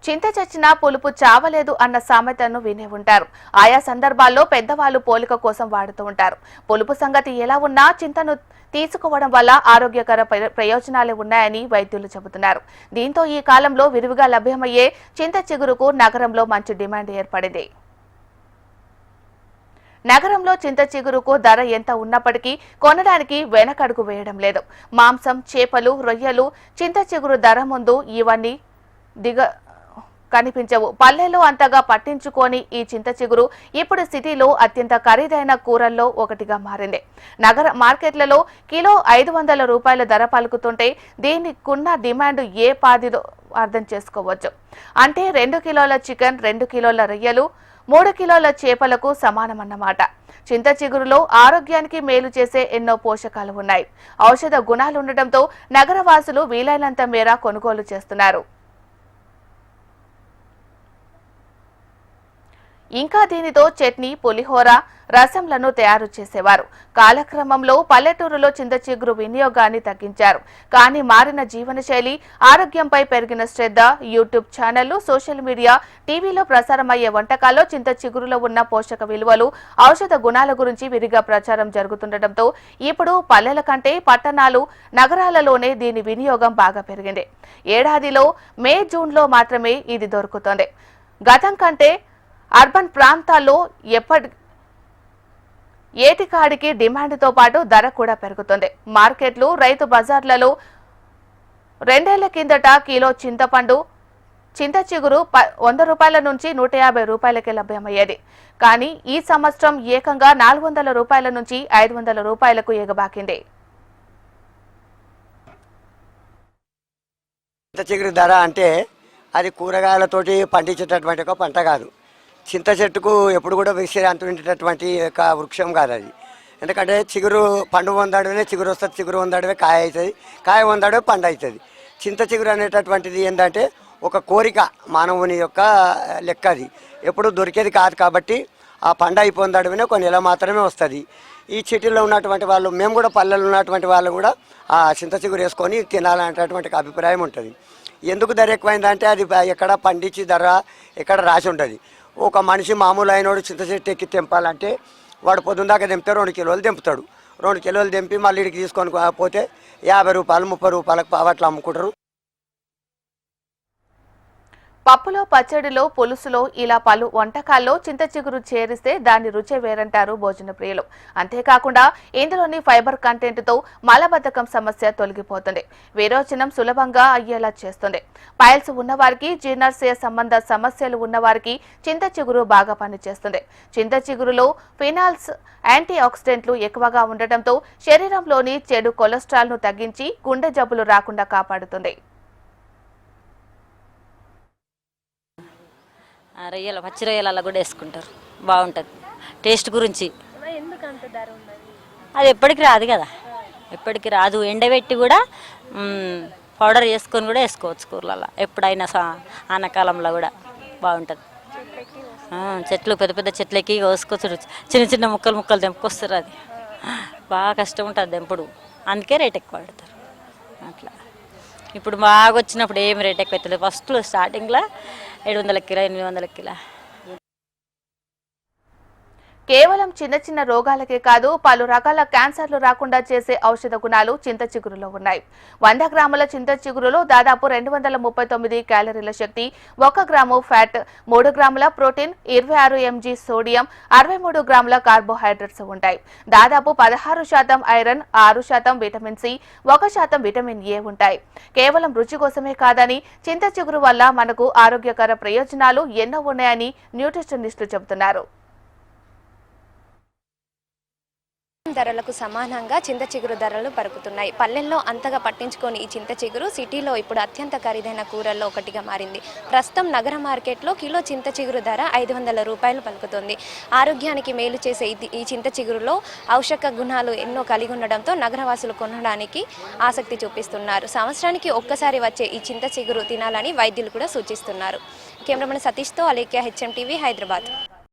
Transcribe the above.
చింత చచ్చినా పులుపు చావలేదు అన్న సామెతను వినే ఉంటారు. ఆయా సందర్భాల్లో పెద్దవాళ్లు పోలిక కోసం వాడుతూ ఉంటారు. పులుపు సంగతి ఎలా ఉన్నా చింతను తీసుకోవడం వల్ల ఆరోగ్యకర ప్రయోజనాలే ఉన్నాయని వైద్యులు చెబుతున్నారు. దీంతో ఈ కాలంలో విరివిగా లభ్యమయ్యే చింత చిగురుకు నగరంలో మంచి డిమాండ్ ఏర్పడింది. నగరంలో చింత చిగురుకు ధర ఎంత ఉన్నప్పటికీ కొనడానికి వెనకడుగు వేయడం లేదు. మాంసం, చేపలు, రొయ్యలు, చింత చిగురు ధర ముందు ఇవన్నీ కనిపించవు. పల్లెల్లో అంతగా పట్టించుకొని ఈ చింత చిగురు ఇప్పుడు సిటీలో అత్యంత ఖరీదైన కూరల్లో ఒకటిగా మారింది. నగర మార్కెట్లలో కిలో 500 రూపాయల ధర పలుకుతుంటే దీనికున్న డిమాండ్ ఏ పాదిదో అర్థం చేసుకోవచ్చు. అంటే 2 కిలోల చికెన్, 2 కిలోల రొయ్యలు, 3 కిలోల చేపలకు సమానమన్నమాట. చింత చిగురులో ఆరోగ్యానికి మేలు చేసే ఎన్నో పోషకాలు ఉన్నాయి. ఔషధ గుణాలుండటంతో నగరవాసులు వీలైనంత మేర కొనుగోలు చేస్తున్నారు. ఇంకా దీనితో చట్నీ, పులిహోర, రసంలను తయారు చేసేవారు. కాలక్రమంలో పల్లెటూరులో చింత చిగురు వినియోగాన్ని తగ్గించారు. కానీ మారిన జీవనశైలి, ఆరోగ్యంపై పెరిగిన శ్రద్ధ, యూట్యూబ్ ఛానళ్లు, సోషల్ మీడియా, టీవీలో ప్రసారమయ్యే వంటకాల్లో చింత చిగురులో ఉన్న పోషక విలువలు, ఔషధ గుణాల గురించి విరిగా ప్రచారం జరుగుతుండటంతో ఇప్పుడు పల్లెల కంటే పట్టణాలు, నగరాలలోనే దీని వినియోగం బాగా పెరిగింది. ఏడాదిలో మే, జూన్లో మాత్రమే ఇది దొరుకుతోంది. గతం కంటే అర్బన్ ప్రాంతాల్లో ఏటికాడికి డిమాండ్తో పాటు ధర కూడా పెరుగుతుంది. మార్కెట్లు, రైతు బజార్లలో 2 ఏళ్ల కిందట కిలో చింత చిగురు 100 రూపాయల నుంచి 150 రూపాయలకే లభ్యమయ్యేది. కానీ ఈ సంవత్సరం ఏకంగా 400 రూపాయల నుంచి 500 రూపాయలకు ఎగబాకింది. చింత చిగురు ధర అంటే అది కూరగాయలతోటి పండించేటటువంటి ఒక పంట కాదు. చింత చెట్టుకు ఎప్పుడు కూడా విశ్రాంతి ఒక వృక్షం కాదు అది. ఎందుకంటే చిగురు పండు వందడమే చిగురు వస్తుంది, చిగురు వందడమే కాయ అవుతుంది, కాయ వందడమే పండు అవుతుంది. చింత చిగురు అనేటటువంటిది ఏంటంటే ఒక కోరిక, మానవుని యొక్క లెక్క. అది ఎప్పుడు దొరికేది కాదు కాబట్టి ఆ పండు అయిపోందడమే కొన్ని నెల మాత్రమే వస్తుంది. ఈ సిటీలో ఉన్నటువంటి వాళ్ళు, మేము కూడా పల్లెల్లో ఉన్నటువంటి వాళ్ళు కూడా ఆ చింత చిగురు వేసుకొని తినాలనేటటువంటి అభిప్రాయం ఉంటుంది. ఎందుకు ధర ఎక్కువైందంటే అది ఎక్కడ పండించి ధర ఎక్కడ రాసి ఉంటుంది. ఒక మనిషి మామూలు అయినోడు చింత చెట్టు ఎక్కి తెంపాలంటే వాడు పొద్దున్న దాకా తెంపితే 2 కిలోలు తెంపుతాడు. 2 కిలోలు తెంపి మళ్ళీ ఇక్కడికి తీసుకొని పోతే 50 రూపాయలు 30 రూపాయలకు పావట్లు అమ్ముకుంటారు. పప్పులో, పచ్చడిలో, పులుసులో ఇలా పలు వంటకాల్లో చింత చిగురు చేరిస్తే దాని రుచే వేరంటారు భోజన ప్రియులు. అంతేకాకుండా ఇందులోని ఫైబర్ కంటెంట్తో మలబద్ధకం సమస్య తొలగిపోతుంది. విరోచనం సులభంగా అయ్యేలా చేస్తుంది. పైల్స్ ఉన్నవారికి, జీర్ణాశయ సంబంధ సమస్యలు ఉన్నవారికి చింత చిగురు బాగా పనిచేస్తుంది. చింత చిగురులో ఫినాల్స్, యాంటీ ఆక్సిడెంట్లు ఎక్కువగా ఉండటంతో శరీరంలోని చెడు కొలెస్ట్రాల్ను తగ్గించి గుండె జబ్బులు రాకుండా కాపాడుతుంది. రొయ్యలు, పచ్చి రొయ్యలు అలా కూడా వేసుకుంటారు, బాగుంటుంది. టేస్ట్ గురించి అది ఎప్పటికి రాదు కదా, ఎప్పటికి రాదు. ఎండబెట్టి కూడా పౌడర్ చేసుకొని కూడా వేసుకోవచ్చు కూరలలో. ఎప్పుడైనా ఆనకాలంలో కూడా బాగుంటుంది. చెట్లు, పెద్ద పెద్ద చెట్లకి కోసుకొచ్చారు, చిన్న చిన్న ముక్కలు తెంపుకొస్తారు. అది బాగా కష్టం ఉంటుంది తెంపుడు, అందుకే రేట్ ఎక్కువ పడతారు. అట్లా ఇప్పుడు బాగా వచ్చినప్పుడు ఏం రేట్ ఎక్కువ అవుతుంది. ఫస్ట్లో స్టార్టింగ్లో 700 కిలో, 800 కిలో. కేవలం చిన్న చిన్న రోగాలకే కాదు, పలు రకాల క్యాన్సర్లు రాకుండా చేసే ఔషధ గుణాలు చింత చిగురులో ఉన్నాయి. 100 గ్రాముల చింత చిగురులో దాదాపు 239 క్యాలరీల శక్తి, 1 గ్రాము ఫ్యాట్, 3 గ్రాముల ప్రోటీన్, 26 mg సోడియం, 63 గ్రాముల కార్బోహైడ్రేట్స్ ఉంటాయి. దాదాపు 16% iron, 6% vitamin C, 1% vitamin A ఉంటాయి. కేవలం రుచి కోసమే కాదని చింత చిగురు వల్ల మనకు ఆరోగ్యకర ప్రయోజనాలు ఎన్నో ఉన్నాయని న్యూట్రిషనిస్టులు చెబుతున్నారు. ధరలకు సమానంగా చింత చిగురు ధరలు పరుకుతున్నాయి. పల్లెల్లో అంతగా పట్టించుకొని ఈ చింత చిగురు సిటీలో ఇప్పుడు అత్యంత ఖరీదైన కూరల్లో ఒకటిగా మారింది. ప్రస్తుతం నగర మార్కెట్లో కిలో చింత చిగురు ధర 500 రూపాయలు పలుకుతుంది. ఆరోగ్యానికి మేలు చేసే ఈ చింత చిగురులో ఔషధ గుణాలు ఎన్నో కలిగి ఉండడంతో నగరవాసులు కొనడానికి ఆసక్తి చూపిస్తున్నారు. సంవత్సరానికి ఒక్కసారి వచ్చే ఈ చింత చిగురు తినాలని వైద్యులు కూడా సూచిస్తున్నారు. కెమెరామెన్ సతీష్తో అలేఖ్య, HM టీవీ, హైదరాబాద్.